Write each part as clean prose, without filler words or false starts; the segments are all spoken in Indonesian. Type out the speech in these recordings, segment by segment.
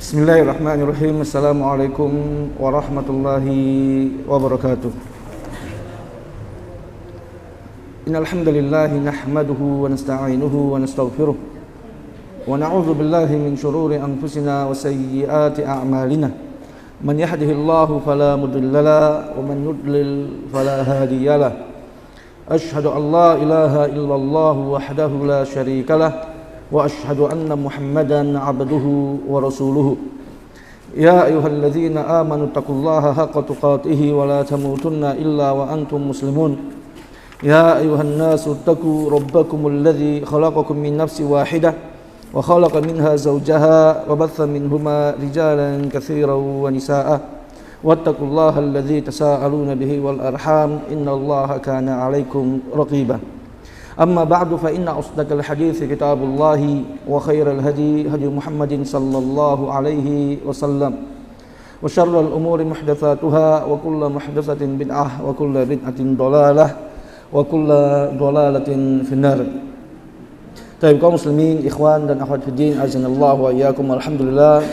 Bismillahirrahmanirrahim. Assalamualaikum warahmatullahi wabarakatuh. Innal hamdalillah nahmaduhu wa nasta'inuhu wa nastaghfiruh wa na'udzu billahi min shururi anfusina wa sayyiati a'malina. Man yahdihillahu fala mudilla lahu wa man yudlil fala hadiya lahu. Ashhadu an la ilaha illallah wahdahu la syarika lahu wa ashhadu anna Muhammadan abduhu wa rasuluhu. Ya ayyuhalladzina amanu taqullaha haqqa tuqatih wa la tamutunna illa wa antum muslimun. Ya ayyuhan nasu taqu rabbakumul ladzi khalaqakum min nafsin wahidah wa khalaqa minha zawjaha wa batha minhuma rijalan katsiran wa nisaa'a wattaqullaha alladzi tasaaluna bihi wal arham innallaha kana 'alaikum raqiba. Amma ba'du fa inna asdaqal hadits kitabullahi wa khairal hadi hadi Muhammadin sallallahu alaihi wasallam wa syarrul umuri muhdatsatuha wa kullu muhdatsatin bid'ah wa kullu bid'atin dhalalah wa kullu dhalalatin finnar. Baik kaum muslimin, ikhwan dan akhwat fiddin, azanallahu wa iyyakum. Alhamdulillah,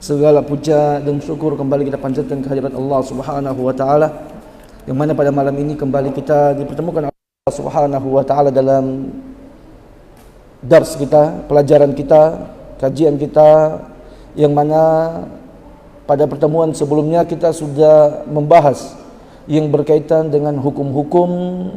segala puja dan syukur kembali kita panjatkan kehadirat Allah Subhanahu wa taala, yang mana pada malam ini kembali kita dipertemukan Subhanahu wa ta'ala dalam dars kita, pelajaran kita, kajian kita, yang mana pada pertemuan sebelumnya kita sudah membahas yang berkaitan dengan hukum-hukum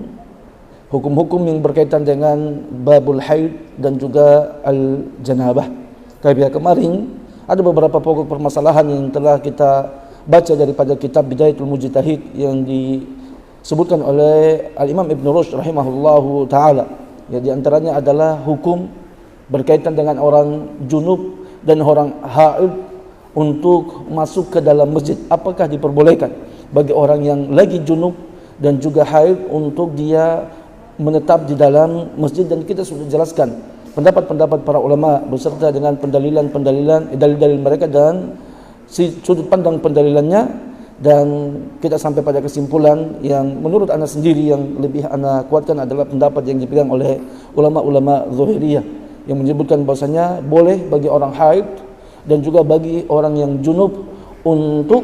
yang berkaitan dengan babul haid dan juga al-janabah. Tapi kemarin ada beberapa pokok permasalahan yang telah kita baca daripada kitab Bidayatul Mujtahid yang disebutkan oleh Al-Imam Ibn Rushd rahimahullahu ta'ala. Ya, di antaranya adalah hukum berkaitan dengan orang junub dan orang haid untuk masuk ke dalam masjid. Apakah diperbolehkan bagi orang yang lagi junub dan juga haid untuk dia menetap di dalam masjid? Dan kita sudah jelaskan pendapat-pendapat para ulama beserta dengan dalil-dalil mereka dan sudut pandang pendalilannya. Dan kita sampai pada kesimpulan yang menurut ana sendiri yang lebih ana kuatkan adalah pendapat yang dipegang oleh ulama-ulama Zahiriyah, yang menyebutkan bahwasanya boleh bagi orang haid dan juga bagi orang yang junub untuk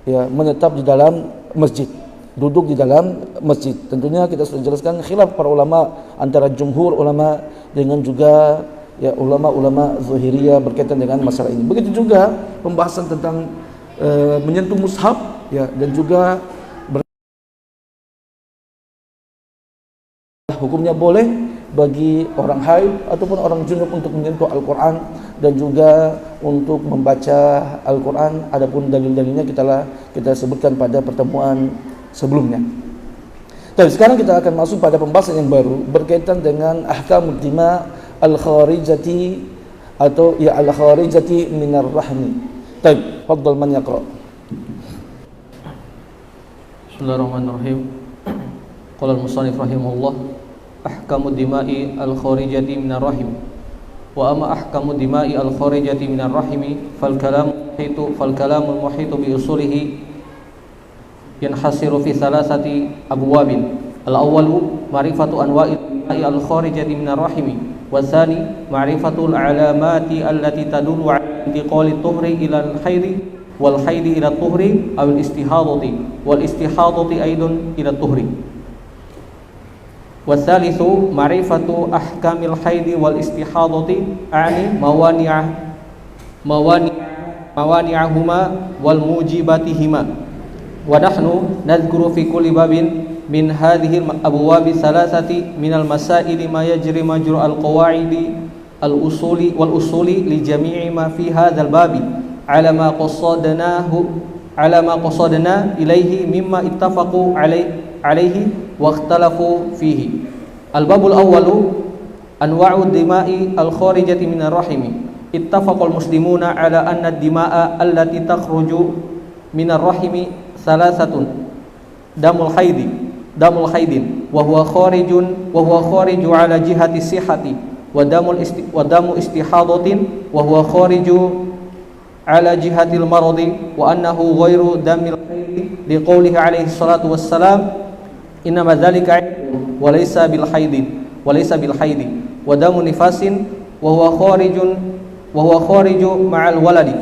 menetap di dalam masjid, duduk di dalam masjid. Tentunya kita sudah jelaskan khilaf para ulama antara jumhur ulama dengan juga ulama-ulama Zahiriyah berkaitan dengan masalah ini. Begitu juga pembahasan tentang menyentuh mushaf dan juga hukumnya boleh bagi orang haid ataupun orang junub untuk menyentuh Al-Quran dan juga untuk membaca Al-Quran. Adapun dalil-dalilnya kita sebutkan pada pertemuan sebelumnya. Tapi sekarang kita akan masuk pada pembahasan yang baru berkaitan dengan ahkamud dima al-kharijati atau al-kharijati minar rahmi. Baik, fadhal man yaqra. Bismillahirrahmanirrahim. Qala al-musannif rahimahullah, ahkamu dima'i al-kharijati minar rahim. Wa amma ahkamu dima'i al-kharijati minar rahimi fal kalamul muhitu bi usulihi yanhasiru fi thalathati abwabin. Al-awwalu ma'rifatu anwa'i al-kharijati minar rahimi. والثاني معرفة العلامات التي تدل على انتقال الطهر إلى الحيض والحيض إلى الطهر أو الاستحاضة والاستحاضة أيضا إلى الطهر. والثالث معرفة أحكام الحيض والاستحاضة عن موانعهما والموجباتهما. ونحن نذكر في كل باب من هذه الأبواب الثلاثة من المسائل ما يجري مجرى القواعد والأصول لجميع ما في هذا الباب على ما قصدنا إليه مما اتفقوا عليه واختلفوا فيه. الباب الأول أنواع الدماء الخارجة من الرحم. اتفق المسلمون على أن الدماء التي تخرج من الرحم ثلاثة: damul haidin wa huwa khariju ala jihati sihhati wa damu istihadatin wa huwa khariju ala jihatil maradi wa annahu ghairu damil haidi liqaulihi alaihi salatu wassalam innama dzalika wa laysa bil haidi wa damu nifasin wa huwa kharijun wa huwa khariju ma'al waladi.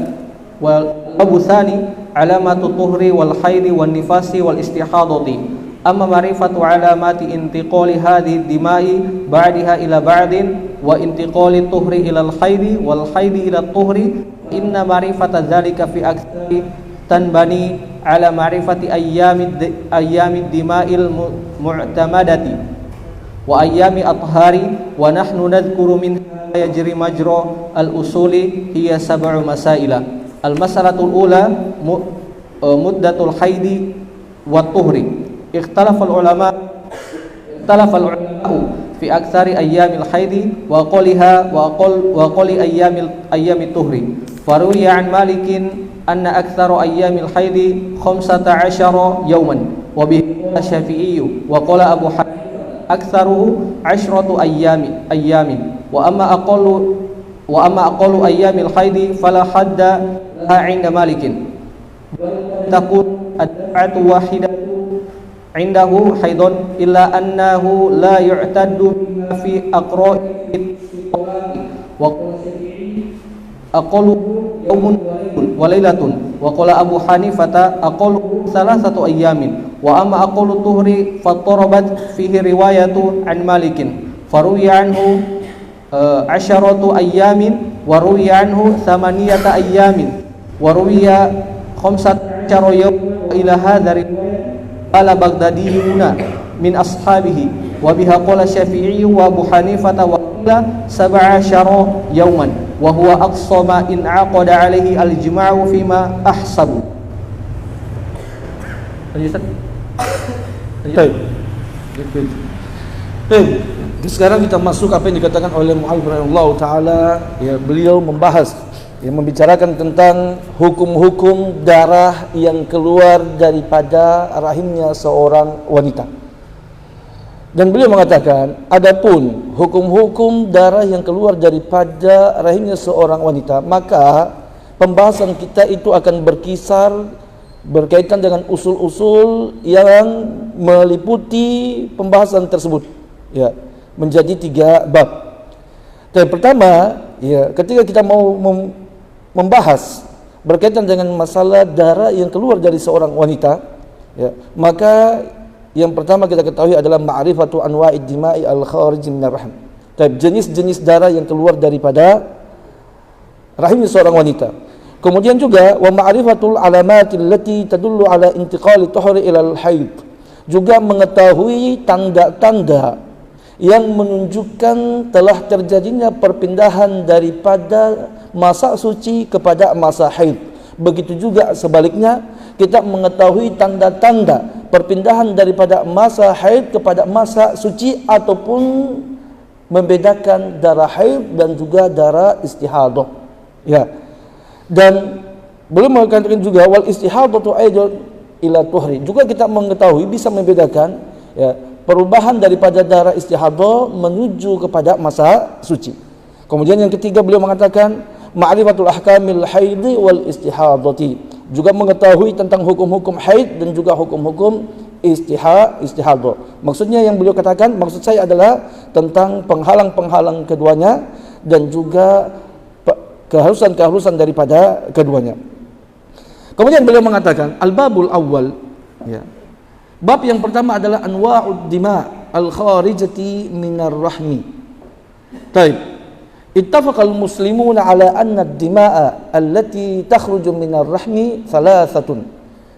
Wal babu tsani alamatu tuhri wal haidi wan nifasi wal istihadati. Amma ma'rifatu alamati intiqali hadhihi dima'i ba'daha ila ba'din wa intiqali tuhri ila al-haidi wal haidi ila tuhri, inna ma'rifata dzalika fi aktsari tanbani ala ma'rifati ayyamid dima'il mu'tamadati wa ayyami athari, wa nahnu nadhkuru min yajri majra al-usuli hiya sab'u masaila. Al-mas'alatul ula muddatul haidi wa tuhri. Ikhtalafa al-ulama fi aktsari ayyamil haidi wa qaliha wa qali ayyamit tuhri. Faruya an Malikin anna aktsaru ayyamil haidi 15 yawman wa bihi Syafi'i wa qala Abu Hanifah aktsaruhu 10 ayyamin wa amma aqallu ayyamil haidi fala hadda laha 'inda Malikin. Takun ad-da'atu wahidatu indahu haidun illa annahu la yu'taddu fi aqra'i wa aqallu yawmun wa lailatun wa qala Abu Hanifah aqallu thalathatu ayyamin wa amma aqallu tuhri fattarabat fihi riwayatu an Malikin faruya anhu 10 ayyamin wa ruwiya anhu 8 ayyamin wa ruwiya 15 yawman ila hadha ala Baghdadiyuna min ashabihi wa biha qala Syafi'i wa Abu Hanifah wa qala 17 yawman wa huwa aqsa ma in aqada alaihi al-jima'u fima ahsabu. Sekarang kita masuk apa yang dikatakan oleh Mu'allif rahimahullah taala, ya, beliau membahas, yang membicarakan tentang hukum-hukum darah yang keluar daripada rahimnya seorang wanita. Dan beliau mengatakan, adapun hukum-hukum darah yang keluar daripada rahimnya seorang wanita, maka pembahasan kita itu akan berkisar berkaitan dengan usul-usul yang meliputi pembahasan tersebut, ya, menjadi 3 bab. Dan pertama, ya, ketika kita mau membahas berkaitan dengan masalah darah yang keluar dari seorang wanita, ya, maka yang pertama kita ketahui adalah ma'rifatu anwa'id dima'i al-kharij minar rahim. Jenis-jenis darah yang keluar daripada rahimnya seorang wanita. Kemudian juga wa ma'rifatul alamatil lati tadullu ala intiqali tuhri ila al-haid. Juga mengetahui tanda-tanda yang menunjukkan telah terjadinya perpindahan daripada masa suci kepada masa haid. Begitu juga sebaliknya, kita mengetahui tanda-tanda perpindahan daripada masa haid kepada masa suci, ataupun membedakan darah haid dan juga darah istihadah, ya. Dan belum mengatakan juga wal istihadatu aidan ila tuhri. Juga kita mengetahui, bisa membedakan, ya, perubahan daripada darah istihadah menuju kepada masa suci. Kemudian yang ketiga beliau mengatakan ma'rifatul ahkamil haidi wal istihadati. Juga mengetahui tentang hukum-hukum haid dan juga hukum-hukum istihadah. Maksudnya yang beliau katakan, maksud saya adalah tentang penghalang-penghalang keduanya dan juga keharusan-keharusan daripada keduanya. Kemudian beliau mengatakan al-babul awal, ya. Bab yang pertama adalah anwa'ud dima' al-kharijati minar rahmi. Baik. Ittafaqal muslimuna ala anna ad-dima'a allati takhruju minar rahmi thalathatun.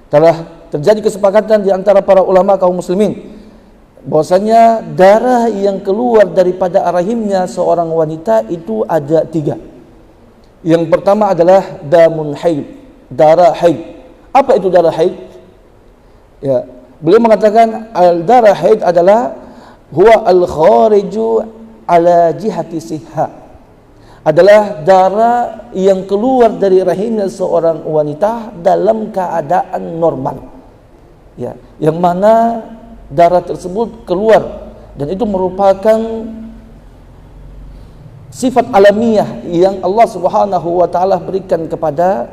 Telah terjadi kesepakatan di antara para ulama kaum muslimin bahwasanya darah yang keluar daripada rahimnya seorang wanita itu ada 3. Yang pertama adalah damun haid, darah haid. Apa itu darah haid? Ya, beliau mengatakan al-darah haid adalah huwa al-khariju ala jihati sihha. Adalah darah yang keluar dari rahimnya seorang wanita dalam keadaan normal, ya, yang mana darah tersebut keluar dan itu merupakan sifat alamiah yang Allah Subhanahu wa taala berikan kepada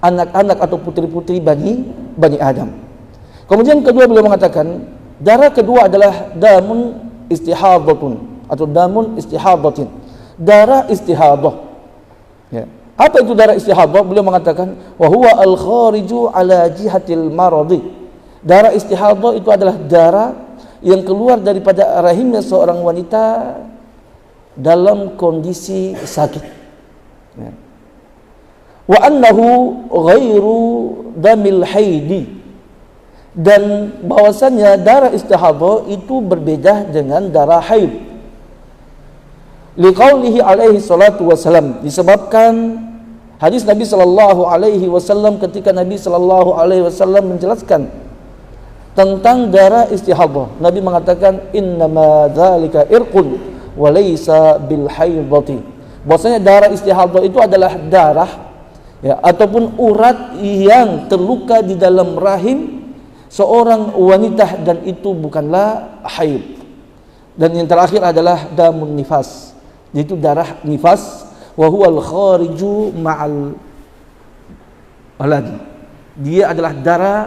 anak-anak atau putri-putri Bani Adam. Kemudian kedua beliau mengatakan darah kedua adalah damun istihadatun atau damun istihadatin. Darah istihadah, Ya. Apa itu darah istihadah? Beliau mengatakan wa huwa al-khariju ala jihatil maradi. Darah istihadah itu adalah darah yang keluar daripada rahimnya seorang wanita dalam kondisi sakit. Ya. Wa annahu ghairu damil haidi, dan bahwasannya darah istihadah itu berbeda dengan darah haid. Liqaulihi alaihi salatu wasalam, disebabkan hadis Nabi sallallahu alaihi wasallam ketika Nabi sallallahu alaihi wasallam menjelaskan tentang darah istihadah. Nabi mengatakan innama dzalika irqun wa laysa bil haidati. Bahwasanya darah istihadah itu adalah darah ya ataupun urat yang terluka di dalam rahim seorang wanita, dan itu bukanlah haid. Dan yang terakhir adalah damun nifas, yaitu darah nifas, wa huwal khariju ma'al walad. Dia adalah darah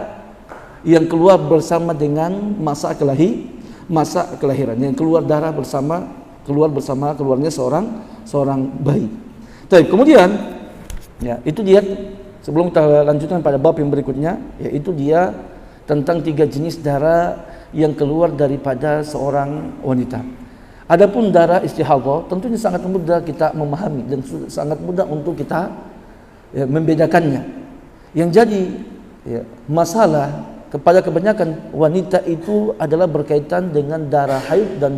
yang keluar bersama dengan masa kelahiran, yang keluar darah bersama keluarnya seorang bayi. Baik, kemudian ya, itu dia, sebelum kita lanjutkan pada bab yang berikutnya, yaitu dia tentang 3 jenis darah yang keluar daripada seorang wanita. Adapun darah istihadah tentunya sangat mudah kita memahami dan sangat mudah untuk kita ya, membedakannya. Yang jadi ya, masalah kepada kebanyakan wanita itu adalah berkaitan dengan darah haid dan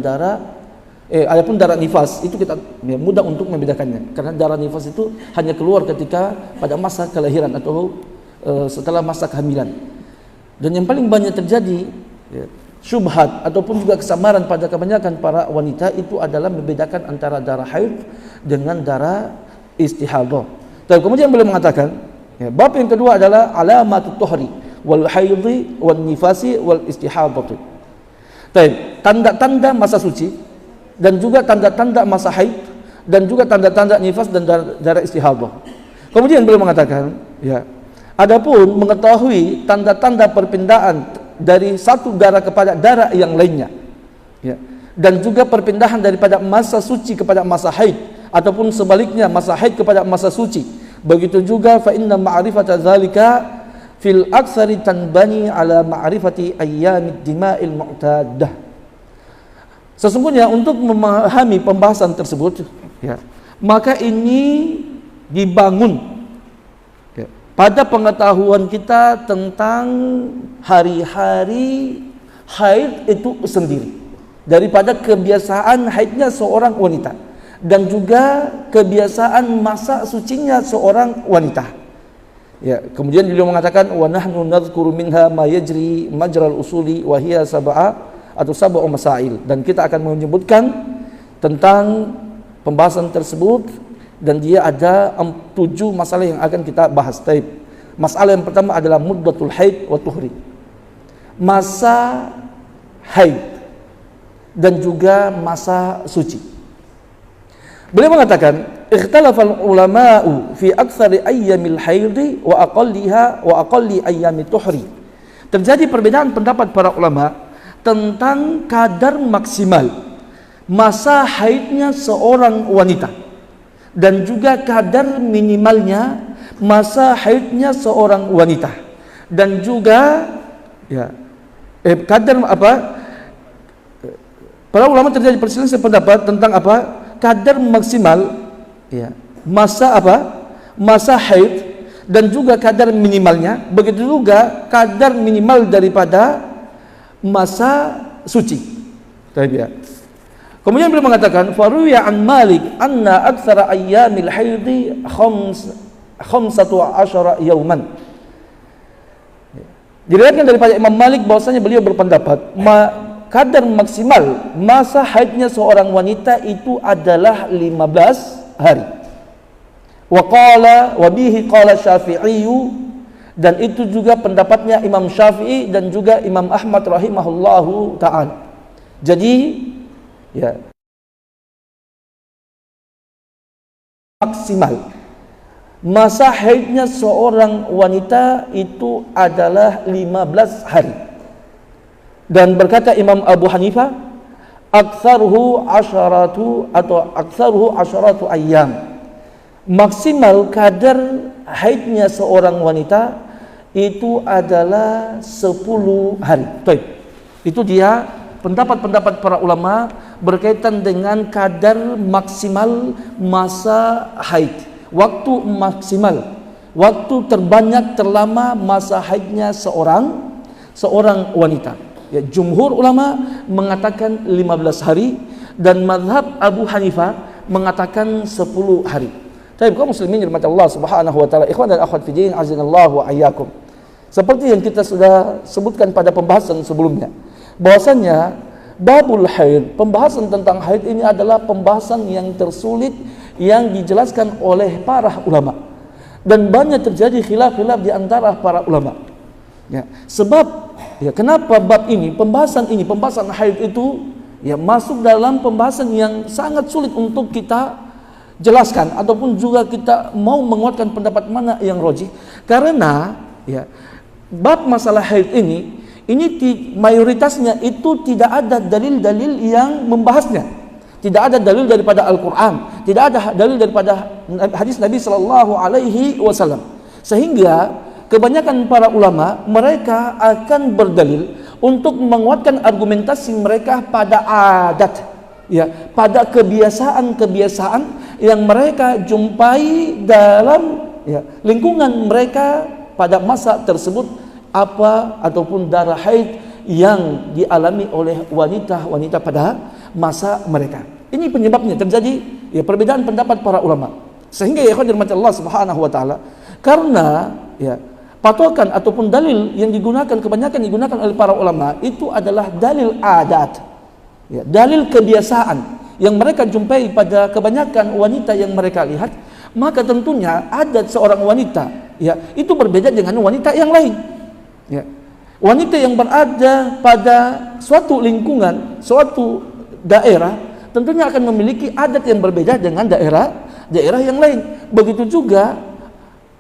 adapun darah nifas itu kita ya, mudah untuk membedakannya, karena darah nifas itu hanya keluar ketika pada masa kelahiran atau setelah masa kehamilan. Dan yang paling banyak terjadi ya, syubhat ataupun juga kesamaran pada kebanyakan para wanita itu adalah membedakan antara darah haid dengan darah istihadah. Dan kemudian beliau mengatakan ya, bab yang kedua adalah alamatut tuhri wal haidhi wal nifasi wal istihadati. Tanda-tanda masa suci dan juga tanda-tanda masa haid dan juga tanda-tanda nifas dan darah istihadah. Kemudian beliau mengatakan ya, adapun mengetahui tanda-tanda perpindahan dari satu darah kepada darah yang lainnya ya, dan juga perpindahan daripada masa suci kepada masa haid ataupun sebaliknya masa haid kepada masa suci, begitu juga fa inna ma'rifata dzalika fil aktsari tanbani ala ma'rifati ayyamid dima'il mu'tadah. Sesungguhnya untuk memahami pembahasan tersebut ya, maka ini dibangun pada pengetahuan kita tentang hari-hari haid itu sendiri, daripada kebiasaan haidnya seorang wanita dan juga kebiasaan masa sucinya seorang wanita. Ya, kemudian beliau mengatakan wa nahnu nadhkuru minha ma yajri majral usuli wa hiya sab'u masail, dan kita akan menyebutkan tentang pembahasan tersebut. Dan dia ada 7 masalah yang akan kita bahas. Masalah yang pertama adalah muddatul haid wa tuhri, masa haid dan juga masa suci. Beliau mengatakan ikhtalafal ulama'u fi aktsari ayyamil haidi wa aqalli ayyamit tuhri. Terjadi perbedaan pendapat para ulama tentang kadar maksimal masa haidnya seorang wanita dan juga kadar minimalnya masa haidnya seorang wanita, dan juga ya kadar para ulama terjadi perselisihan pendapat tentang kadar maksimal ya masa haid dan juga kadar minimalnya, begitu juga kadar minimal daripada masa suci. Ya. Kemudian beliau mengatakan faruya an Malik anna aktsara ayyamil haidhi 15 yauman. Diriwayatkan daripada Imam Malik bahwasanya beliau berpendapat kadar maksimal masa haidnya seorang wanita itu adalah 15 hari. Wa bihi qala Syafi'i, dan itu juga pendapatnya Imam Syafi'i dan juga Imam Ahmad rahimahullahu ta'ala. Jadi ya, maksimal masa haidnya seorang wanita itu adalah 15 hari. Dan berkata Imam Abu Hanifah, aktsaruhu asyaratu ayyam. maksimal kadar haidnya seorang wanita itu adalah 10 hari. Baik. Itu dia pendapat-pendapat para ulama berkaitan dengan kadar maksimal masa haid. Waktu maksimal, waktu terbanyak terlama masa haidnya seorang wanita. Ya, jumhur ulama mengatakan 15 hari dan mazhab Abu Hanifah mengatakan 10 hari. Tapi kaum muslimin dirahmati Allah Subhanahu wa taala, ikhwan dan akhwat fi din, azanallahu wa iyyakum. Seperti yang kita sudah sebutkan pada pembahasan sebelumnya, bahwasanya babul haid, pembahasan tentang haid ini adalah pembahasan yang tersulit yang dijelaskan oleh para ulama. Dan banyak terjadi khilaf-khilaf di antara para ulama. Ya, sebab ya kenapa bab ini, pembahasan haid itu ya masuk dalam pembahasan yang sangat sulit untuk kita jelaskan ataupun juga kita mau menguatkan pendapat mana yang rajih, karena ya bab masalah haid ini mayoritasnya itu tidak ada dalil-dalil yang membahasnya. Tidak ada dalil daripada Al-Quran, tidak ada dalil daripada hadis Nabi Sallallahu Alaihi Wasallam. Sehingga kebanyakan para ulama mereka akan berdalil untuk menguatkan argumentasi mereka pada adat, ya, pada kebiasaan-kebiasaan yang mereka jumpai dalam ya, lingkungan mereka pada masa tersebut, apa ataupun darah haid yang dialami oleh wanita-wanita pada masa mereka. Ini penyebabnya terjadi ya perbedaan pendapat para ulama. Sehingga ya dirahmati Allah Subhanahu wa taala, karena ya patokan ataupun dalil yang kebanyakan digunakan oleh para ulama itu adalah dalil adat. Ya, dalil kebiasaan yang mereka jumpai pada kebanyakan wanita yang mereka lihat, maka tentunya adat seorang wanita ya itu berbeda dengan wanita yang lain. Ya. Wanita yang berada pada suatu lingkungan, suatu daerah, tentunya akan memiliki adat yang berbeda dengan daerah yang lain. Begitu juga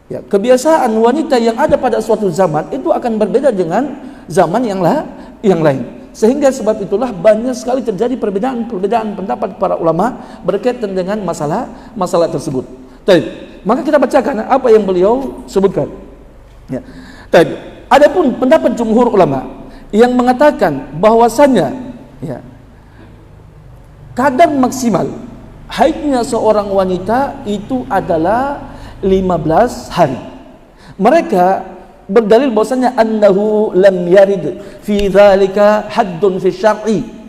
ya, kebiasaan wanita yang ada pada suatu zaman itu akan berbeda dengan zaman yang lain. Sehingga sebab itulah banyak sekali terjadi perbedaan pendapat para ulama berkaitan dengan masalah tersebut. Baik, maka kita bacakan apa yang beliau sebutkan. Ya. Baik. Adapun pendapat jumhur ulama yang mengatakan bahwasanya ya, kadar maksimal haidnya seorang wanita itu adalah 15 hari. Mereka berdalil bahwasanya annahu lam yarid fi dzalika haddun fi syar'i.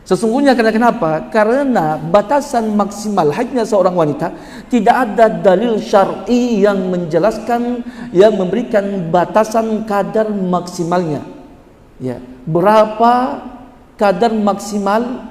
Sesungguhnya kenapa? Karena batasan maksimal haidnya seorang wanita tidak ada dalil syar'i yang menjelaskan, yang memberikan batasan kadar maksimalnya. Ya, berapa kadar maksimal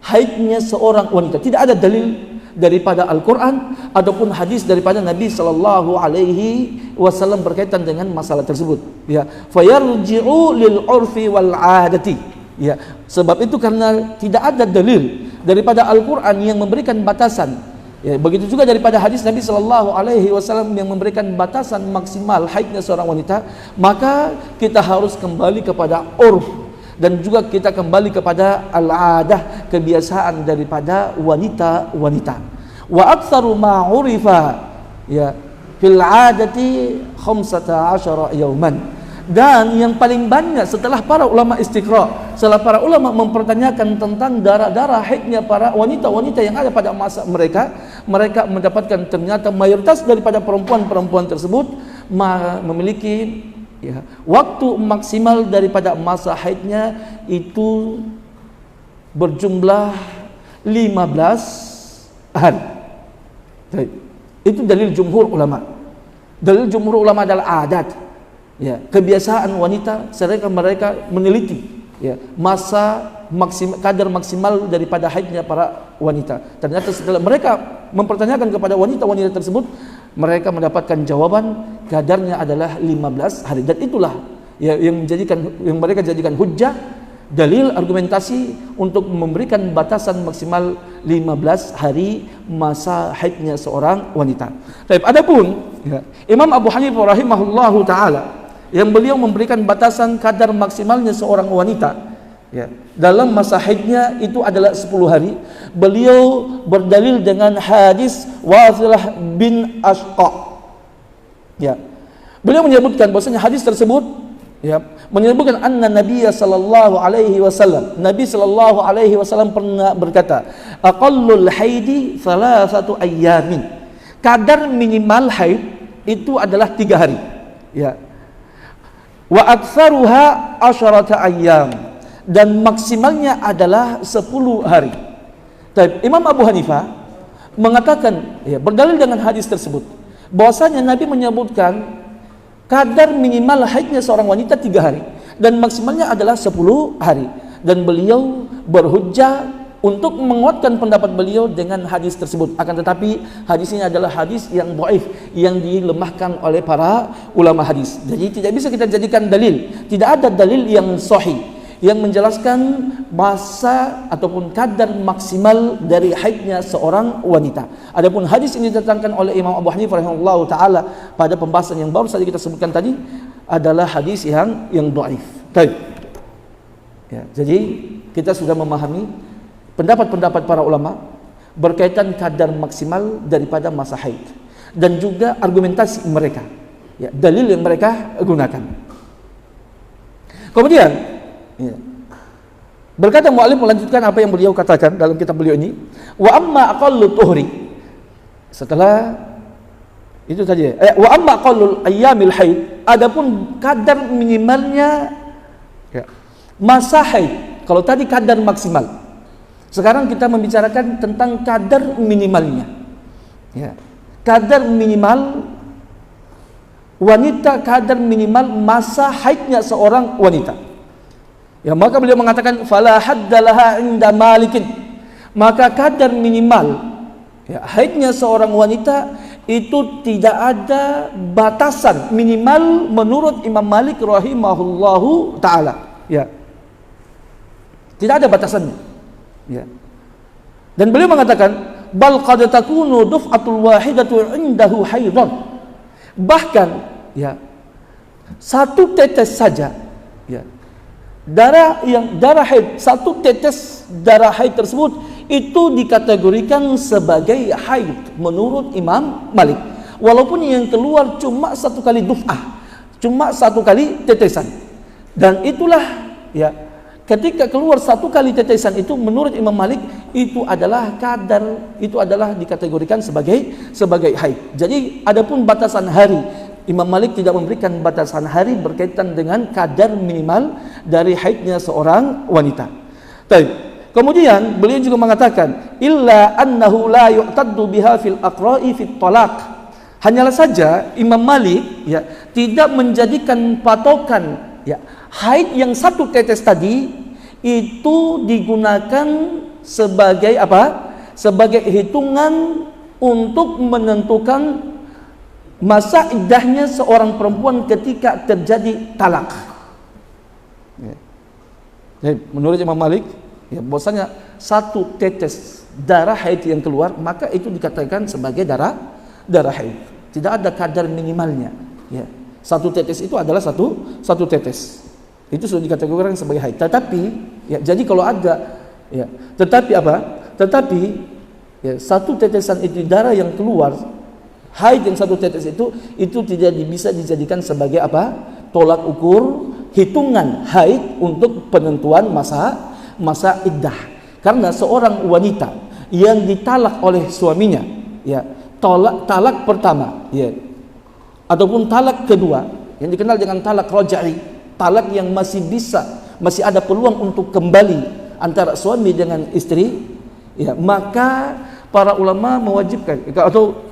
haidnya seorang wanita? Tidak ada dalil daripada Al-Quran ataupun hadis daripada Nabi Sallallahu Alaihi Wasallam berkaitan dengan masalah tersebut. Ya, fayarji'u lil urfi wal 'adati. Ya, sebab itu karena tidak ada dalil daripada Al-Quran yang memberikan batasan. Ya, begitu juga daripada hadis Nabi Sallallahu Alaihi Wasallam yang memberikan batasan maksimal haidnya seorang wanita, maka kita harus kembali kepada urf dan juga kita kembali kepada al-adah, kebiasaan daripada wanita-wanita. Wa aktsaru ma 'urifa ya fil 'adati 15 yauman. Dan yang paling banyak setelah para ulama istiqra, setelah para ulama mempertanyakan tentang darah-darah haidnya para wanita-wanita yang ada pada masa mereka mendapatkan ternyata mayoritas daripada perempuan-perempuan tersebut memiliki ya, waktu maksimal daripada masa haidnya itu berjumlah 15 hari. Itu dalil jumhur ulama. Dalil jumhur ulama adalah adat. Ya, kebiasaan wanita, sedangkan mereka meneliti ya, masa kadar maksimal daripada haidnya para wanita. Ternyata setelah mereka mempertanyakan kepada wanita-wanita tersebut, mereka mendapatkan jawaban kadarnya adalah 15 hari. Dan itulah ya, yang mereka jadikan hujjah, dalil argumentasi untuk memberikan batasan maksimal 15 hari masa haidnya seorang wanita. Baik, adapun ya, Imam Abu Hanifah rahimahullahu taala yang beliau memberikan batasan kadar maksimalnya seorang wanita Ya, dalam masa haidnya itu adalah 10 hari. Beliau berdalil dengan hadis Wathilah bin Ashqa. Ya. Beliau menyebutkan bahwasanya hadis tersebut ya menyebutkan anna Nabiya sallallahu alaihi wasallam, Nabi sallallahu alaihi wasallam pernah berkata, aqallul haidi thalathatu ayyamin. Kadar minimal haid itu adalah 3 hari. Ya. Wa aktsaruha 10 ayyam. Dan maksimalnya adalah 10 hari. Imam Abu Hanifah mengatakan ya, berdalil dengan hadis tersebut bahwasanya Nabi menyebutkan kadar minimal haidnya seorang wanita 3 hari dan maksimalnya adalah 10 hari, dan beliau berhujjah untuk menguatkan pendapat beliau dengan hadis tersebut. Akan tetapi hadis ini adalah hadis yang dhaif, yang dilemahkan oleh para ulama hadis. Jadi tidak bisa kita jadikan dalil. Tidak ada dalil yang sahih yang menjelaskan masa ataupun kadar maksimal dari haidnya seorang wanita. Adapun hadis ini didatangkan oleh Imam Abu Hanifah rahimahullahu taala pada pembahasan yang baru saja kita sebutkan tadi adalah hadis yang dhaif. Baik. Ya, jadi kita sudah memahami pendapat-pendapat para ulama berkaitan kadar maksimal daripada masa haid dan juga argumentasi mereka. Ya, dalil yang mereka gunakan. Kemudian ya, berkata mu'allif melanjutkan apa yang beliau katakan dalam kitab beliau ini, wa amma aqallu tuhri, setelah itu tadi wa amma aqallul ayyamil haid, adapun kadar minimalnya ya, masa haid. Kalau tadi kadar maksimal, sekarang kita membicarakan tentang kadar minimalnya ya. Kadar minimal wanita, kadar minimal masa haidnya seorang wanita. Ya, maka beliau mengatakan fala haddalaha inda malikin, maka kadar minimal ya, haidnya seorang wanita itu tidak ada batasan minimal menurut Imam Malik rahimahullahu taala. Ya. Tidak ada batasannya. Ya. Dan beliau mengatakan bal qad takunu duf'atul wahidatu indahu haidan. Bahkan ya, satu tetes saja ya, darah haid, satu tetes darah haid tersebut itu dikategorikan sebagai haid menurut Imam Malik, walaupun yang keluar cuma 1 kali duf'ah, cuma 1 kali tetesan. Dan itulah ya, ketika keluar 1 kali tetesan itu menurut Imam Malik itu adalah kadar, itu adalah dikategorikan sebagai haid. Jadi adapun batasan hari, Imam Malik tidak memberikan batasan hari berkaitan dengan kadar minimal dari haidnya seorang wanita. Baik. Kemudian beliau juga mengatakan illa annahu la yu'taddu biha fil aqra'i fit talaq. Hanyalah saja Imam Malik ya tidak menjadikan patokan ya haid yang 1 tetes tadi itu digunakan sebagai apa? Sebagai hitungan untuk menentukan masa iddahnya seorang perempuan ketika terjadi talak. Ya. Jadi, menurut Imam Malik, ya, bahwasanya 1 tetes darah haid yang keluar maka itu dikatakan sebagai darah haid. Tidak ada kadar minimalnya. Ya. 1 tetes itu adalah satu tetes. Itu sudah dikategorikan sebagai haid. Tetapi, ya, jadi kalau ada, ya, tetapi apa? Tetapi, ya, 1 tetesan itu darah yang keluar haid yang 1 tetes itu tidak bisa dijadikan sebagai apa? Tolak ukur hitungan haid untuk penentuan masa iddah. Karena seorang wanita yang ditalak oleh suaminya, ya, talak pertama, ya, ataupun talak kedua yang dikenal dengan talak raj'i, talak yang masih ada peluang untuk kembali antara suami dengan istri, ya, maka para ulama mewajibkan atau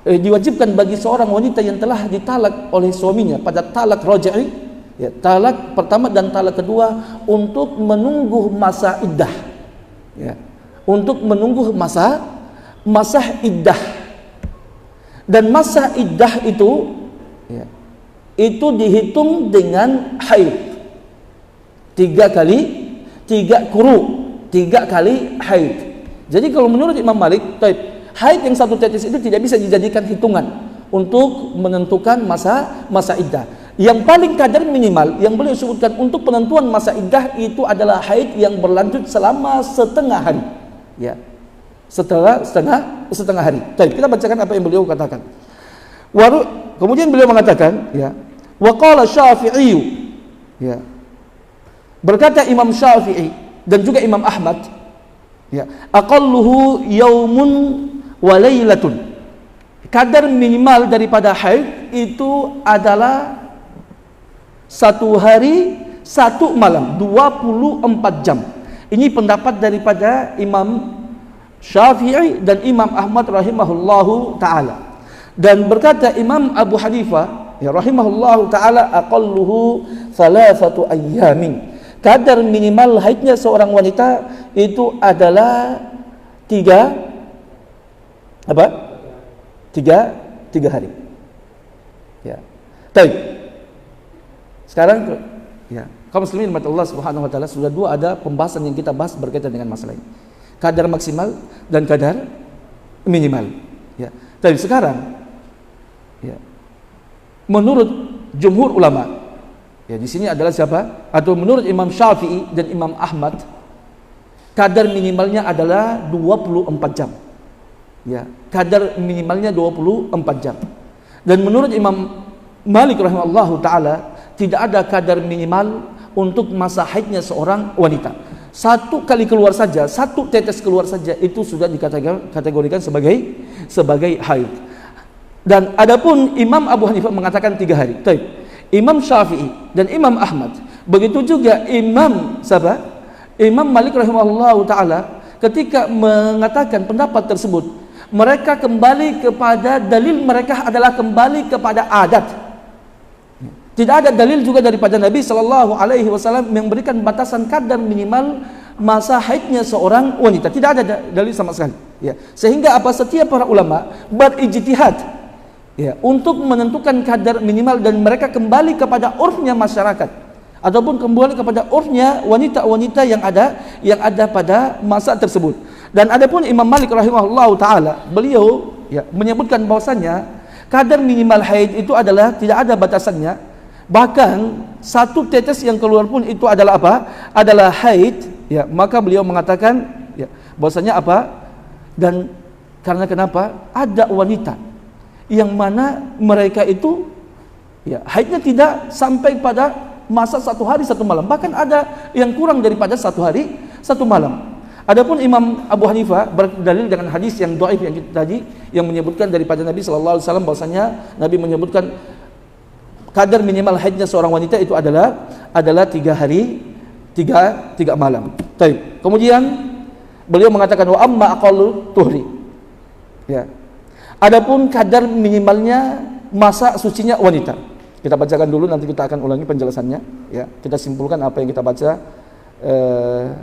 diwajibkan bagi seorang wanita yang telah ditalak oleh suaminya pada talak raj'i, ya, talak pertama dan talak kedua, untuk menunggu masa iddah, ya, untuk menunggu masa iddah. Dan masa iddah itu, ya, itu dihitung dengan haid 3 kali haid. Jadi kalau menurut Imam Malik, haid yang 1 tetes itu tidak bisa dijadikan hitungan untuk menentukan masa iddah. Yang paling kadar minimal yang beliau sebutkan untuk penentuan masa iddah itu adalah haid yang berlanjut selama setengah hari. Ya. Setelah setengah hari. Baik, kita bacakan apa yang beliau katakan. Kemudian beliau mengatakan, ya, wa qala Syafi'i, ya. Berkata Imam Syafi'i dan juga Imam Ahmad, ya, aqalluhu yaumun wa lailatun. Kadar minimal daripada haid itu adalah 1 hari 1 malam, 24 jam. Ini pendapat daripada Imam Syafi'i dan Imam Ahmad rahimahullahu ta'ala. Dan berkata Imam Abu Hanifah, ya, rahimahullahu ta'ala, aqalluhu 3 ayyamin. Kadar minimal haidnya seorang wanita itu adalah 3 hari. Ya. Baik. Sekarang, ya, kaum muslimin rahmat Allah Subhanahu wa taala, sudah 2 ada pembahasan yang kita bahas berkaitan dengan masalah ini. Kadar maksimal dan kadar minimal. Ya. Tapi sekarang, ya, menurut jumhur ulama, ya, di sini adalah siapa? Atau menurut Imam Syafi'i dan Imam Ahmad, kadar minimalnya adalah 24 jam. Ya, kadar minimalnya 24 jam. Dan menurut Imam Malik rahimahullahu taala, tidak ada kadar minimal untuk masa haidnya seorang wanita. 1 kali keluar saja, 1 tetes keluar saja itu sudah dikategorikan sebagai haid. Dan adapun Imam Abu Hanifah mengatakan 3 hari. Baik. Imam Syafi'i dan Imam Ahmad, begitu juga Imam Malik rahimahullahu taala, ketika mengatakan pendapat tersebut, mereka kembali kepada dalil, mereka adalah kembali kepada adat. Tidak ada dalil juga daripada Nabi sallallahu alaihi wasallam yang memberikan batasan kadar minimal masa haidnya seorang wanita. Tidak ada dalil sama sekali. Ya. Sehingga setiap para ulama berijtihad, ya, untuk menentukan kadar minimal, dan mereka kembali kepada urfnya masyarakat ataupun kembali kepada urfnya wanita-wanita yang ada pada masa tersebut. Dan adapun Imam Malik rahimahullahu taala, beliau, ya, menyebutkan bahwasanya kadar minimal haid itu adalah tidak ada batasannya. Bahkan 1 tetes yang keluar pun itu adalah adalah haid, ya. Maka beliau mengatakan, ya, bahwasanya dan karena kenapa? Ada wanita yang mana mereka itu, ya, haidnya tidak sampai pada masa 1 hari 1 malam, bahkan ada yang kurang daripada 1 hari 1 malam. Adapun Imam Abu Hanifah berdalil dengan hadis yang dhaif yang kita tadi, yang menyebutkan daripada Nabi sallallahu alaihi wasallam bahwasanya Nabi menyebutkan kadar minimal haidnya seorang wanita itu adalah 3 hari 3 malam. Baik. Kemudian beliau mengatakan wa amma aqallu tuhri. Ya. Adapun kadar minimalnya masa sucinya wanita. Kita bacakan dulu, nanti kita akan ulangi penjelasannya, ya. Kita simpulkan apa yang kita baca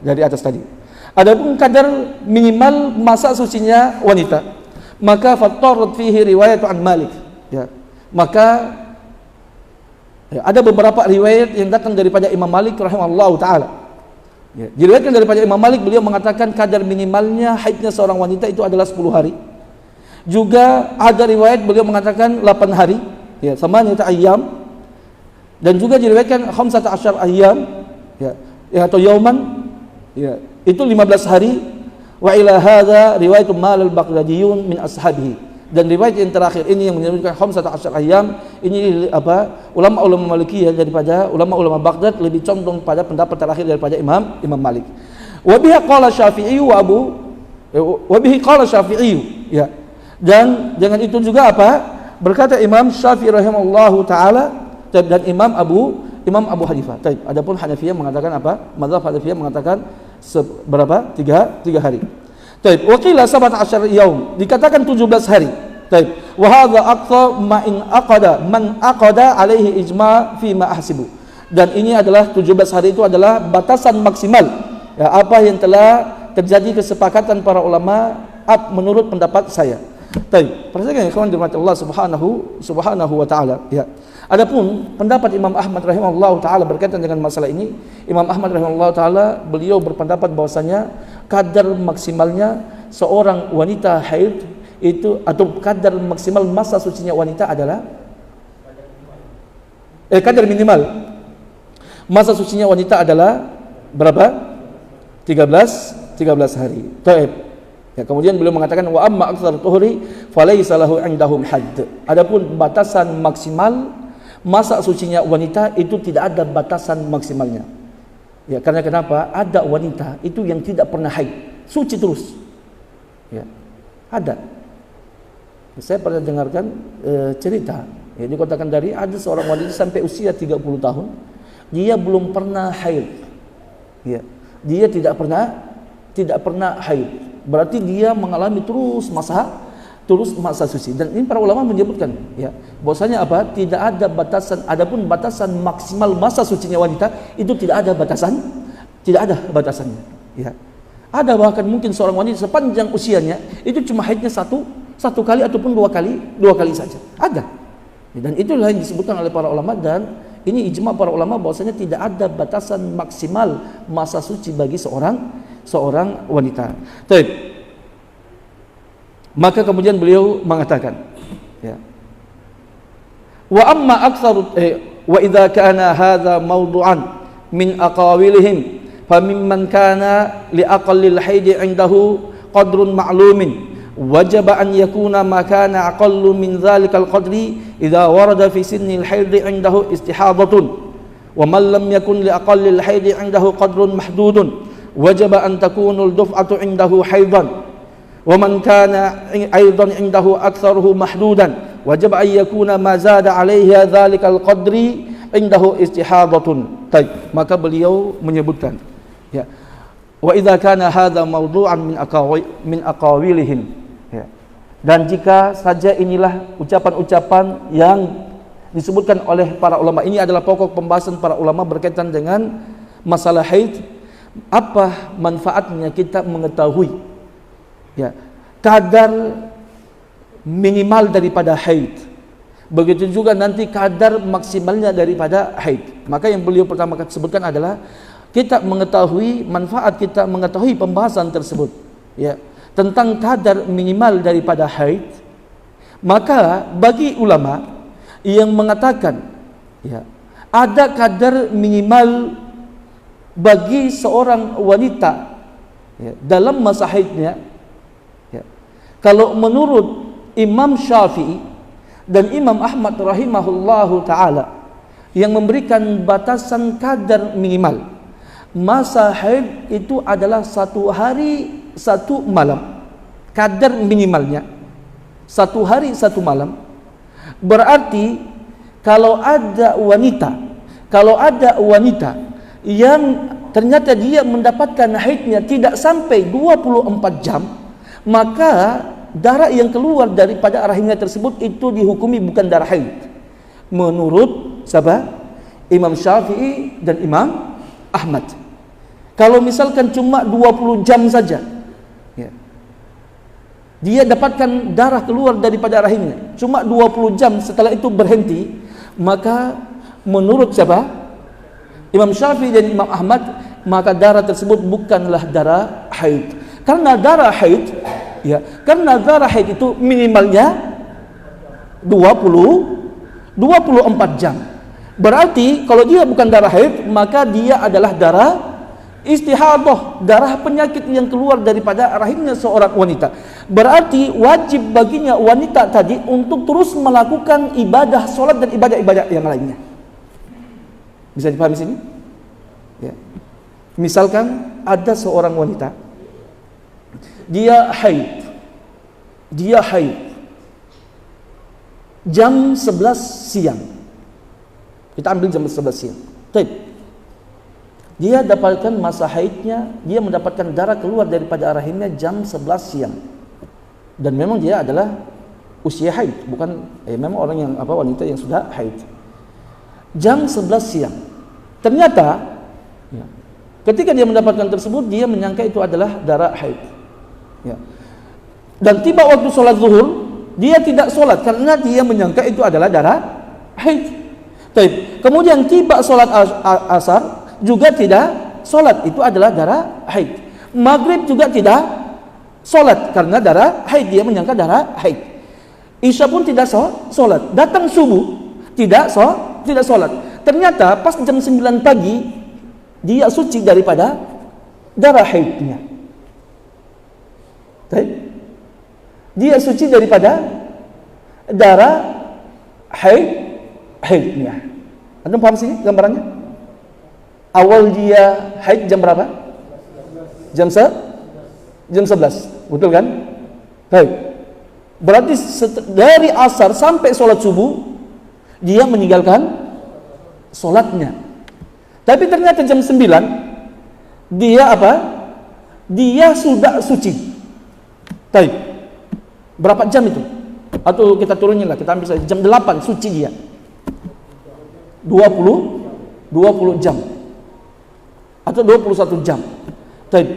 dari atas tadi. Adapun kadar minimal masa sucinya wanita, maka fattarat fihi riwayat an Malik, ya. Maka, ya, ada beberapa riwayat yang datang daripada Imam Malik rahimahullahu taala. Ya, diriwayatkan daripada Imam Malik, beliau mengatakan kadar minimalnya haidnya seorang wanita itu adalah 10 hari. Juga ada riwayat beliau mengatakan 8 hari, ya, samaniyat ayyam. Dan juga diriwayatkan 15 ayyam, ya, atau yauman, ya, itu 15 hari. Wa ila hadza riwayat Mal al-Baghdadiyun min ashabihi. Dan riwayat yang terakhir ini yang menyebutkan 15 ayyam, ini ulama-ulama Malikiyah daripada ulama-ulama Baghdad lebih condong pada pendapat terakhir daripada Imam Malik. Wa bihi qala Syafi'i wa bihi qala Syafi'i, ya. Dan dengan itu juga berkata Imam Syafi'i rahimahullahu taala dan Imam Abu Hanifah. Baik, adapun Hanafiyah mengatakan mazhab Hanafiyah mengatakan berapa? 3 hari. Baik, wa qila 17 yaum, dikatakan 17 hari. Baik, wa hadza aqsa man aqada alaihi ijma' fi ma ahsibu. Dan ini adalah 17 hari itu adalah batasan maksimal, ya, apa yang telah terjadi kesepakatan para ulama menurut pendapat saya. Baik, perhatikan ikhwan dirahmati Allah subhanahu wa taala, ya. Adapun pendapat Imam Ahmad rahimahullahu taala berkaitan dengan masalah ini, Imam Ahmad rahimahullahu taala beliau berpendapat bahwasanya kadar maksimalnya seorang wanita haid itu, atau kadar maksimal masa sucinya wanita adalah kadar minimal masa sucinya wanita adalah berapa? 13 hari. Taib. Ya, kemudian beliau mengatakan wa amma aktsar tuhri falaysa lahu indahum hadd. Adapun batasan maksimal masa sucinya wanita itu tidak ada batasan maksimalnya. Ya, karena kenapa? Ada wanita itu yang tidak pernah haid, suci terus. Ya. Ada. Saya pernah dengarkan cerita, ya, dikatakan dari ada seorang wanita sampai usia 30 tahun, dia belum pernah haid. Ya. Dia tidak pernah haid. Berarti dia mengalami terus masa suci. Dan ini para ulama menyebutkan, ya, bahwasanya apa? Tidak ada batasan. Adapun batasan maksimal masa sucinya wanita itu tidak ada batasannya. Ya. Ada bahkan mungkin seorang wanita sepanjang usianya itu cuma haidnya satu kali ataupun dua kali saja. Ada. Dan itulah yang disebutkan oleh para ulama, dan ini ijma para ulama bahwasanya tidak ada batasan maksimal masa suci bagi seorang wanita. Baik. Maka kemudian beliau mengatakan, ya. Wa amma aktsaru wa idza kana hadza mawdu'an min aqawilihim famimman kana li aqallil haidi 'indahu qadrun ma'lumin wajaba an yakuna ma kana aqallu min dzalikal qadri idza warada fi sinnil haidi 'indahu istihadatun wa man lam yakun li aqallil haidi 'indahu qadrun mahdudun wajib an takunul duf'atu indahu haidan wa man kana aidan indahu aktsaruhu mahdudan wajib an yakuna ma zada 'alaiha dzalikal qadri indahu istihadatun. Baik, maka beliau menyebutkan, ya, wa idza kana hadza mawdu'an min aqawilihim, ya, dan jika saja inilah ucapan-ucapan yang disebutkan oleh para ulama, ini adalah pokok pembahasan para ulama berkaitan dengan masalah haid. Apa manfaatnya kita mengetahui, ya, kadar minimal daripada haid, begitu juga nanti kadar maksimalnya daripada haid. Maka yang beliau pertama sebutkan adalah kita mengetahui manfaat, kita mengetahui pembahasan tersebut, ya, tentang kadar minimal daripada haid. Maka bagi ulama yang mengatakan, ya, ada kadar minimal bagi seorang wanita, ya, dalam masa haidnya, ya, kalau menurut Imam Syafi'i dan Imam Ahmad rahimahullahu ta'ala yang memberikan batasan kadar minimal masa haid itu adalah 1 hari 1 malam. Kadar minimalnya 1 hari 1 malam. Berarti kalau ada wanita yang ternyata dia mendapatkan haidnya tidak sampai 24 jam, maka darah yang keluar daripada rahimnya tersebut itu dihukumi bukan darah haid menurut siapa? Imam Syafi'i dan Imam Ahmad. Kalau misalkan cuma 20 jam saja, ya, dia dapatkan darah keluar daripada rahimnya cuma 20 jam, setelah itu berhenti, maka menurut siapa? Imam Syafi'i dan Imam Ahmad, maka darah tersebut bukanlah darah haid. Karena darah haid, ya, karena darah haid itu minimalnya 24 jam. Berarti kalau dia bukan darah haid, maka dia adalah darah istihadah, darah penyakit yang keluar daripada rahimnya seorang wanita. Berarti wajib baginya wanita tadi untuk terus melakukan ibadah salat dan ibadah-ibadah yang lainnya. Bisa dipahami sini? Ya. Misalkan ada seorang wanita, dia haid jam 11 siang. Kita ambil jam 11 siang. Baik. Dia dapatkan masa haidnya, dia mendapatkan darah keluar daripada rahimnya jam 11 siang. Dan memang dia adalah usia haid, bukan memang orang yang wanita yang sudah haid. Jam 11 siang. Ternyata, ya, ketika dia mendapatkan tersebut, dia menyangka itu adalah darah haid. Ya. Dan tiba waktu sholat zuhur, dia tidak sholat karena dia menyangka itu adalah darah haid. Baik. Kemudian tiba sholat asar, juga tidak sholat, itu adalah darah haid. Maghrib juga tidak sholat karena darah haid, dia menyangka darah haid. Isya pun tidak sholat. Datang subuh tidak Tidak sholat. Ternyata pas jam 9 pagi dia suci daripada darah haidnya. Dia suci daripada darah haidnya. Anda paham sini gambarannya? Awal dia haid jam berapa? Jam 11. Betul kan? Baik. Berarti dari asar sampai sholat subuh dia meninggalkan sholatnya. Tapi ternyata jam 9 dia apa? Dia sudah suci. Baik. Berapa jam itu? Atau kita turunin lah, kita ambil saja jam 8 suci dia. 20 jam. Atau 21 jam. Baik.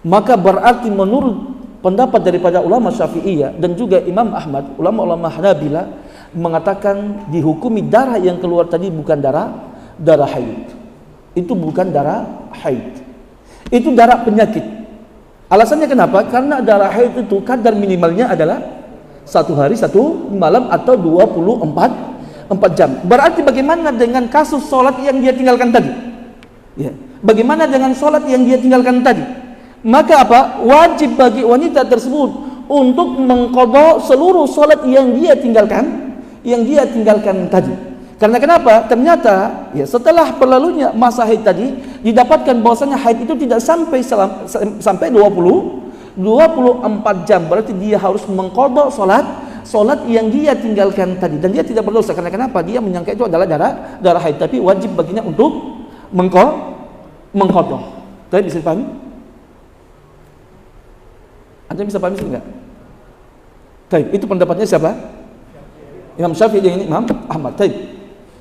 Maka berarti menurut pendapat daripada ulama Syafi'iyah dan juga Imam Ahmad, ulama-ulama Hanabilah mengatakan dihukumi darah yang keluar tadi bukan darah haid. Itu bukan darah haid. Itu darah penyakit. Alasannya kenapa? Karena darah haid itu kadar minimalnya adalah 1 hari 1 malam atau 24 jam. Berarti bagaimana dengan kasus sholat yang dia tinggalkan tadi? Ya. Bagaimana dengan sholat yang dia tinggalkan tadi? Maka apa? Wajib bagi wanita tersebut untuk mengqadha seluruh salat yang dia tinggalkan tadi. Karena kenapa? Ternyata ya setelah berlalunya masa haid tadi didapatkan bahwasanya haid itu tidak sampai 24 jam. Berarti dia harus mengqadha salat yang dia tinggalkan tadi dan dia tidak berdosa. Karena kenapa? Dia menyangka itu adalah darah haid, tapi wajib baginya untuk mengqadha. Tadi bisa dipahami? Anda bisa pahami enggak? Baik, itu pendapatnya siapa? Imam Syafi'i dengan Imam Ahmad. Baik.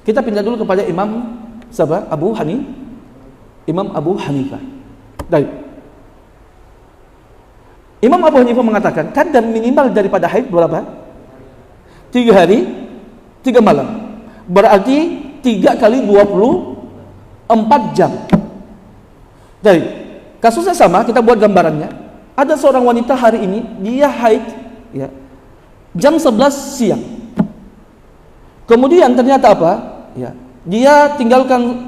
Kita pindah dulu kepada Imam siapa? Imam Abu Hanifah. Baik. Imam Abu Hanifah mengatakan kadar minimal daripada haid berapa? 3 hari 3 malam. Berarti 3 kali 24 jam. Baik. Kasusnya sama, kita buat gambarannya. Ada seorang wanita hari ini dia haid ya, jam 11 siang. Kemudian ternyata apa? Ya, dia tinggalkan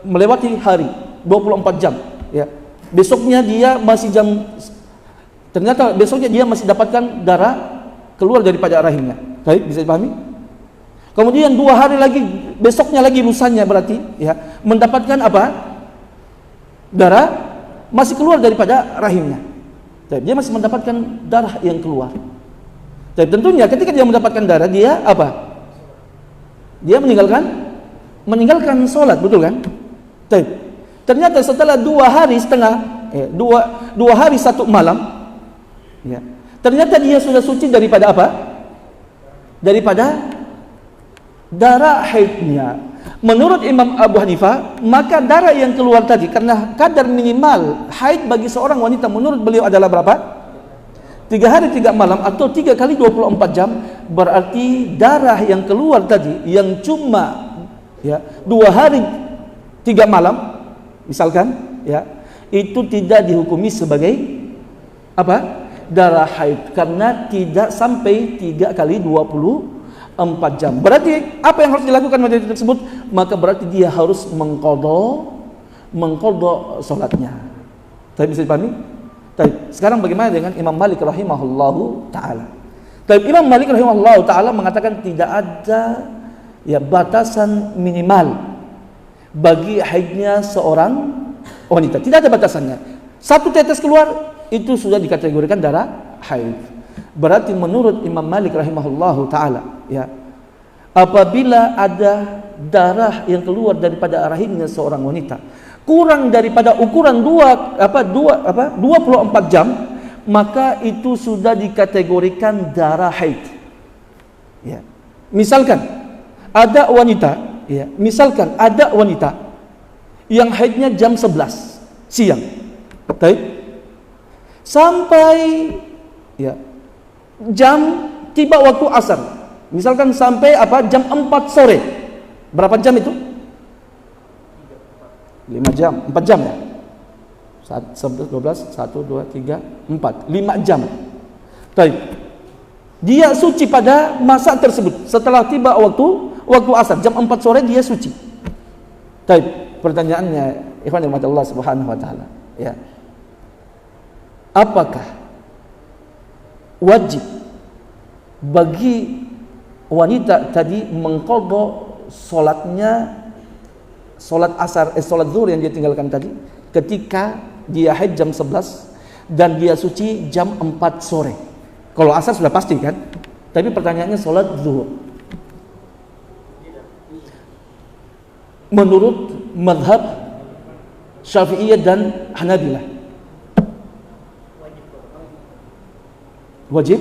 melewati hari 24 jam ya. Besoknya dia masih ternyata besoknya dia masih dapatkan darah keluar daripada rahimnya. Baik, bisa dipahami? Kemudian 2 hari lagi, besoknya lagi lusanya berarti ya, mendapatkan apa? Darah masih keluar daripada rahimnya. Dia masih mendapatkan darah yang keluar. Jadi tentunya ketika dia mendapatkan darah, dia apa? Dia meninggalkan sholat, betul kan? Ternyata setelah 2 hari setengah, 2 hari 1 malam, ya, ternyata dia sudah suci daripada apa? Daripada darah haidnya. Menurut Imam Abu Hanifah, maka darah yang keluar tadi, karena kadar minimal haid bagi seorang wanita menurut beliau adalah berapa? 3 hari 3 malam atau 3 kali 24 jam. Berarti darah yang keluar tadi yang cuma ya 2 hari 3 malam misalkan ya, itu tidak dihukumi sebagai apa? Darah haid, karena tidak sampai 3 kali 24 jam. Berarti apa yang harus dilakukan wanita tersebut? Maka berarti dia harus mengqadha salatnya. Tapi bisa dipahami? Sekarang bagaimana dengan Imam Malik rahimahullahu taala? Imam Malik rahimahullahu taala mengatakan tidak ada ya batasan minimal bagi haidnya seorang wanita. Tidak ada batasannya. 1 tetes keluar itu sudah dikategorikan darah haid. Berarti menurut Imam Malik rahimahullahu taala ya, apabila ada darah yang keluar daripada rahimnya seorang wanita kurang daripada ukuran 24 jam, maka itu sudah dikategorikan darah haid. Ya. Misalkan ada wanita yang haidnya jam 11 siang. Baik. Sampai ya jam tiba waktu asar, misalkan sampai jam 4 sore. Berapa jam itu? 5 jam, 4 jam ya. 11, 12, 1, 2, 3, 4, 5 jam. Baik. Dia suci pada masa tersebut. Setelah tiba waktu asar, jam 4 sore dia suci. Baik, pertanyaannya, ikhwan Allah Subhanahu wa taala, ya. Apakah wajib bagi wanita tadi mengqadha salat asar, salat zuhur yang dia tinggalkan tadi ketika dia haid jam 11 dan dia suci jam 4 sore? Kalau asar sudah pasti kan? Tapi pertanyaannya salat zuhur. Menurut mazhab Syafi'iyah dan Hanabilah wajib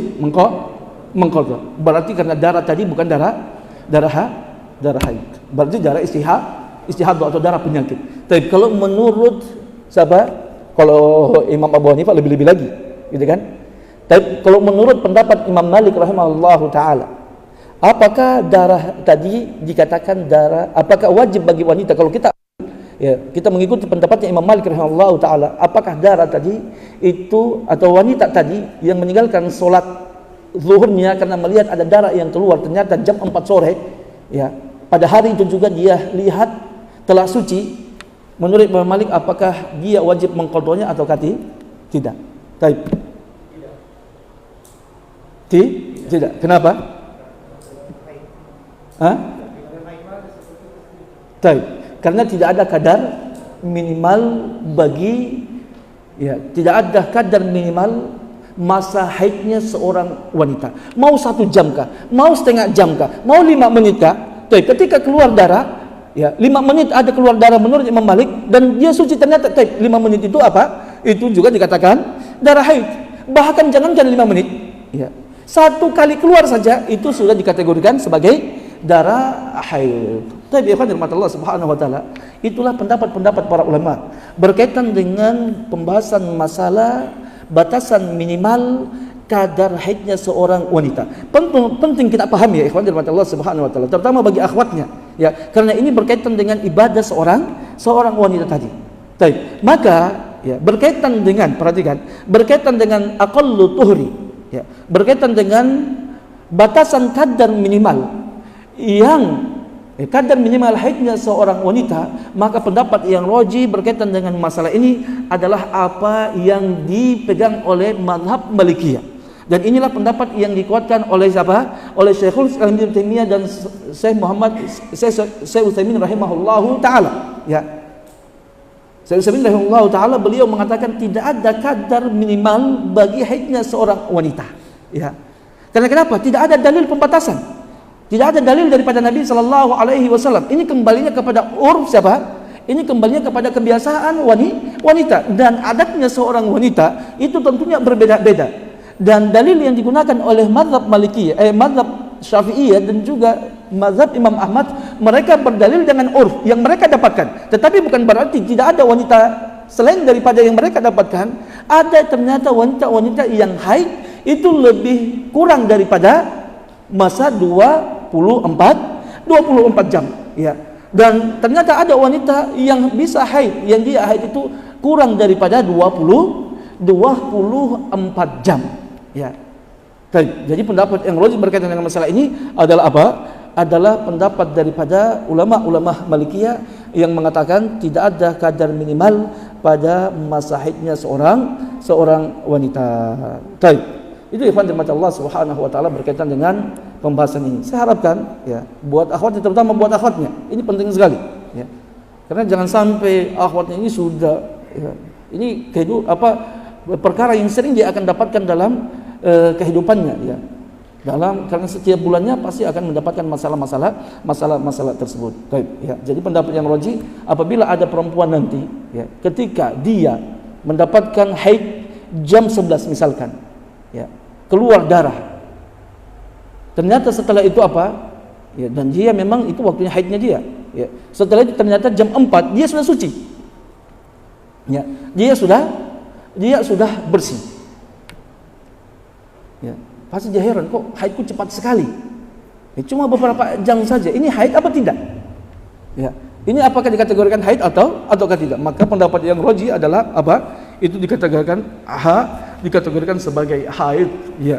mengqadha. Berarti karena darah tadi bukan darah haid. Berarti darah istihad atau darah penyakit. Tapi kalau menurut siapa? Kalau Imam Abu Hanifah lebih-lebih lagi, gitu kan? Tapi kalau menurut pendapat Imam Malik rahimahullahu taala, apakah darah tadi dikatakan darah, apakah wajib bagi wanita kalau kita mengikuti pendapatnya Imam Malik rahimahullahu taala, apakah darah tadi itu atau wanita tadi yang meninggalkan salat zuhurnya karena melihat ada darah yang keluar ternyata jam 4 sore, ya, pada hari itu juga dia lihat telah suci, menurut Imam Malik apakah dia wajib mengqadhanya atau tidak? Baik. Tidak. Kenapa? Karena tidak ada kadar minimal bagi, ya, tidak ada kadar minimal masa haidnya seorang wanita. Mau 1 jam kah? Mau setengah jam kah? Mau 5 menit kah? Ketika keluar darah, ya, 5 menit ada keluar darah menurut Imam Malik dan dia suci, ternyata 5 menit itu apa? Itu juga dikatakan darah haid. Bahkan jangankan 5 menit, ya, 1 kali keluar saja itu sudah dikategorikan sebagai darah haid. Tapi Allah Subhanahu wa taala, itulah pendapat-pendapat para ulama berkaitan dengan pembahasan masalah batasan minimal kadar haidnya seorang wanita. Penting kita pahami, ya ikhwan Allah Subhanahu wa taala, terutama bagi akhwatnya, ya, karena ini berkaitan dengan ibadah seorang wanita tadi. Baik, maka ya berkaitan dengan, perhatikan, berkaitan dengan aqallu tuhri, ya, berkaitan dengan batasan kadar minimal yang kadar minimal haidnya seorang wanita, maka pendapat yang roji berkaitan dengan masalah ini adalah apa yang dipegang oleh mazhab Malikiyah. Dan inilah pendapat yang dikuatkan oleh siapa? Oleh Syekhul Islam Ibnu Taimiyah dan Syekh Utsaimin rahimahullahu taala, ya. Syekh Utsaimin rahimahullahu taala, beliau mengatakan tidak ada kadar minimal bagi haidnya seorang wanita, ya. Karena kenapa? Tidak ada dalil pembatasan. Tidak ada dalil daripada Nabi sallallahu alaihi wasallam. Ini kembalinya kepada urf siapa? Ini kembalinya kepada kebiasaan wanita, dan adatnya seorang wanita itu tentunya berbeda-beda. Dan dalil yang digunakan oleh mazhab Malikiyah, mazhab Syafi'iyah dan juga mazhab Imam Ahmad, mereka berdalil dengan urf yang mereka dapatkan. Tetapi bukan berarti tidak ada wanita selain daripada yang mereka dapatkan. Ada ternyata wanita-wanita yang haid itu lebih kurang daripada masa 24 jam, ya. Dan ternyata ada wanita yang bisa haid, yang dia haid itu kurang daripada 24 jam, ya. Jadi pendapat yang logik berkaitan dengan masalah ini adalah apa? Adalah pendapat daripada ulama-ulama Malikiyah yang mengatakan tidak ada kadar minimal pada masa haidnya seorang wanita. Itu ikhwan Allah Subhanahu wa taala berkaitan dengan pembahasan ini. Saya harapkan, ya, buat akhwatnya, terutama buat akhwatnya, ini penting sekali, ya. Karena jangan sampai akhwatnya ini sudah, ya, ini perkara yang sering dia akan dapatkan dalam kehidupannya, ya. Karena setiap bulannya pasti akan mendapatkan masalah tersebut. Baik, ya. Jadi pendapat yang roji, apabila ada perempuan nanti, ya, ketika dia mendapatkan haid jam 11 misalkan, ya, keluar darah, ternyata setelah itu apa, ya, dan dia memang itu waktunya haidnya dia, ya, setelah itu ternyata jam 4 dia sudah suci, ya, dia sudah bersih, ya. Pasti dia heran, kok haidku cepat sekali, ya, cuma beberapa jam saja, ini haid apa tidak, ya, ini apakah dikategorikan haid ataukah tidak? Maka pendapat yang roji adalah apa? Itu dikategorikan sebagai haid, ya.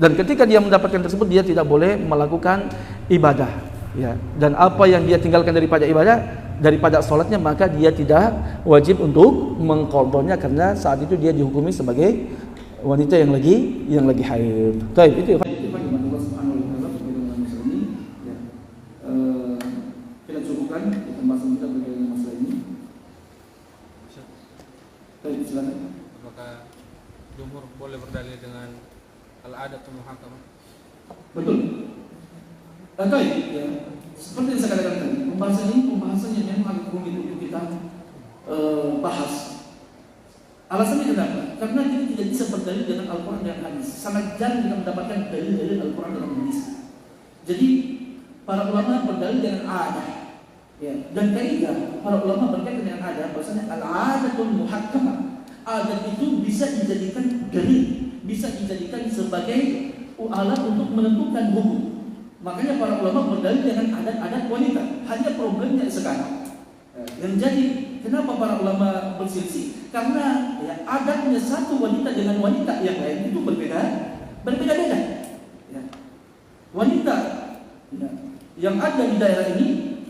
Dan ketika dia mendapatkan tersebut, dia tidak boleh melakukan ibadah, ya. Dan apa yang dia tinggalkan daripada ibadah, daripada sholatnya, maka dia tidak wajib untuk mengqadhanya karena saat itu dia dihukumi sebagai wanita yang lagi haid. Baik, itu ya. Kita cukupkan pembahasan kita berkaitan masalah ini. Baik, silakan. Apakah jumhur boleh berdalil dengan al-adatul muhakkamah? Betul. Baik, ya. Seperti yang saya katakan tadi, pembahasan ini pembahasan yang memang agak rumit untuk kita bahas. Alasannya kenapa? Karena kita tidak bisa berdalil dengan Al-Quran dan hadis. Sangat jarang kita mendapatkan dalil-dalil Al-Quran dan hadis. Jadi para ulama berdalil dengan adah, ya. Dan kaidah para ulama berkaitan dengan adah, bahwasanya al-adatul muhakkamah. Adat itu bisa dijadikan dalil, bisa dijadikan sebagai alat untuk menentukan hukum. Makanya para ulama berdalil dengan adat-adat wanita. Hanya problemnya sekarang yang jadi, kenapa para ulama berselisih? Karena ya, adatnya satu wanita dengan wanita yang lain itu berbeda-beda. Ya. Wanita ya, yang ada di daerah ini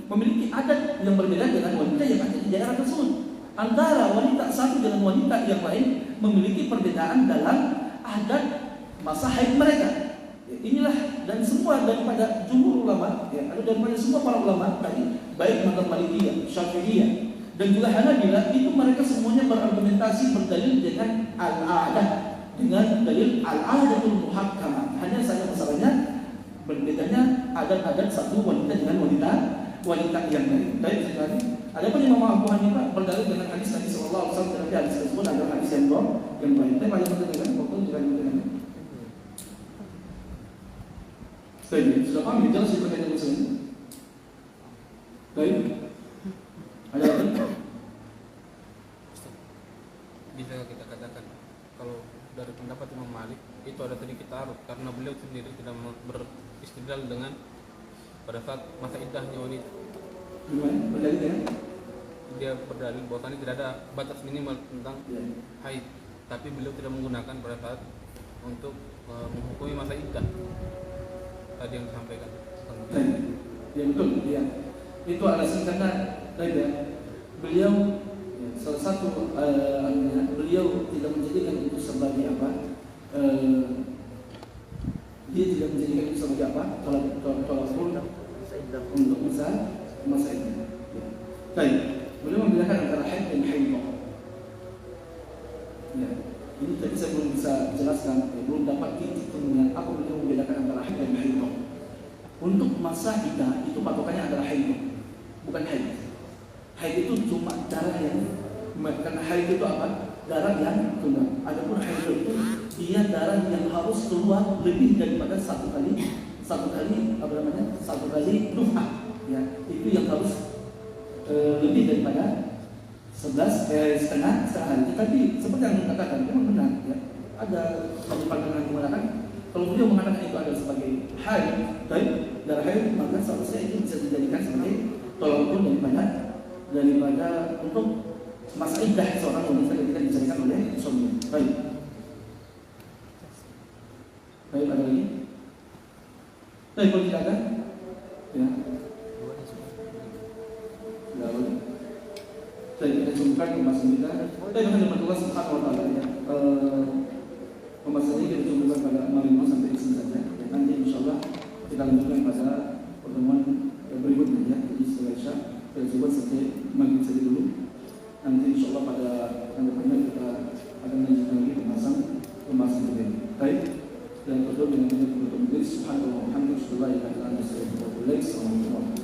memiliki adat yang berbeda dengan wanita yang ada di daerah tersebut. Antara wanita satu dengan wanita yang lain memiliki perbedaan dalam adat masa haid mereka. Ya, inilah dan semua daripada jumhur ulama, ya, ada daripada semua para ulama tadi, baik mazhab Malikiyah, Syafi'iyah dan juga Hanabilah, itu mereka semuanya berargumentasi berdalil dengan al-adah, dengan dalil al-adatul muhakkamah. Hanya saja masalahnya berbedanya adat-adat satu wanita dengan wanita yang lain. Baik sekali. Adapun Imam Abu Hanifah berdalil dengan hadis Nabi sallallahu alaihi wasallam, tetapi hadis tersebut adalah hadis yang baik. Tapi ada pertanyaan, pokoknya juga ada. Baik, sudah paham jelas itu pertanyaan saya. Baik. Ada apa? Bisa kita katakan kalau dari pendapat Imam Malik itu ada sedikit taruh karena beliau sendiri tidak beristidlal dengan pada saat masa iddahnya wanita. Gimana? Berdalil ya? Dia berdalil bahwa tidak ada batas minimal tentang haid, tapi beliau tidak menggunakan pada saat untuk menghukumi masa iddah tadi yang disampaikan. Ya betul, ya. Itu alasan karena ya, beliau ya, salah satu beliau tidak menjadikan itu sebagai apa? Dia tidak menjadikan itu sebagai apa? Tolak untuk masa ini. Ya. Baik, beliau membedakan antara haid dan haidhah. Ya. Ini tadi saya belum bisa jelaskan, belum dapat titik dengan apa beliau membedakan antara haid dan haidhah. Untuk masa iddah itu patokannya adalah haidhah, bukan haid. Haid itu cuma darah yang, karena haid itu apa? Darah yang keluar. Adapun haidhah itu dia darah yang harus keluar lebih daripada satu kali duf'ah. Ya, itu yang harus lebih daripada 11 setengah hari. Tapi seperti yang dikatakan memang benar, ya. Ada pandangan yang mengatakan kalau beliau mengatakan itu adalah sebagai haid, darah haid, maka seharusnya itu bisa dijadikan sebagai tolak ukur daripada untuk masa iddah seorang wanita ketika dicarikan oleh suami. Baik, ada lagi? Baik, kalau tidak ada, ya. Baik, kita cukupkan pembahasan kita. Dengan Allah Subhanahu wa taala, ya. Pembahasan ini kita cukupkan pada malam ini sampai di sini saja. Dan nanti insyaallah kita lanjutkan pada pertemuan berikutnya, ya. Jadi setelah Isya kita coba sampai maghrib saja dulu. Nanti insyaallah pada depannya kita akan lanjutkan lagi pembahasan kita. Baik. Dan berdoa dengan penutup diri. Subhanallah, alhamdulillah, la ilaha illa anta, astaghfiruka wa atubu ilaik. Assalamualaikum.